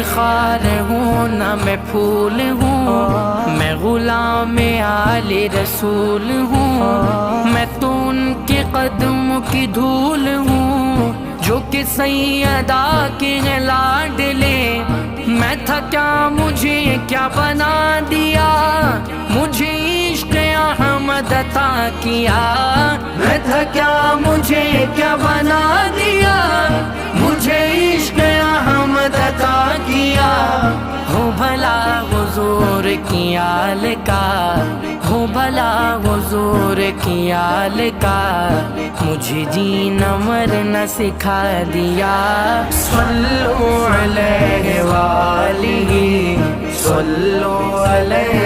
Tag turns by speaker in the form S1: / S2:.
S1: خار ہوں نہ میں پھول ہوں، میں غلام آل رسول ہوں، میں تو ان کے قدم کی دھول ہوں جو کہ سیدہ کے ہیں لاڈلے۔ میں تھا کیا مجھے کیا بنا دیا، مجھے عشق احمد عطا کیا۔ میں تھا کیا مجھے کیا بنا دیا، مجھے عشق احمد عطا کیا۔ ہو بھلا حضور کی آل کا، ہو بھلا حضور کی آل کا، مجھے جینا مرنا سکھا دیا۔ صلو علیہ وآلہ، صلو علیہ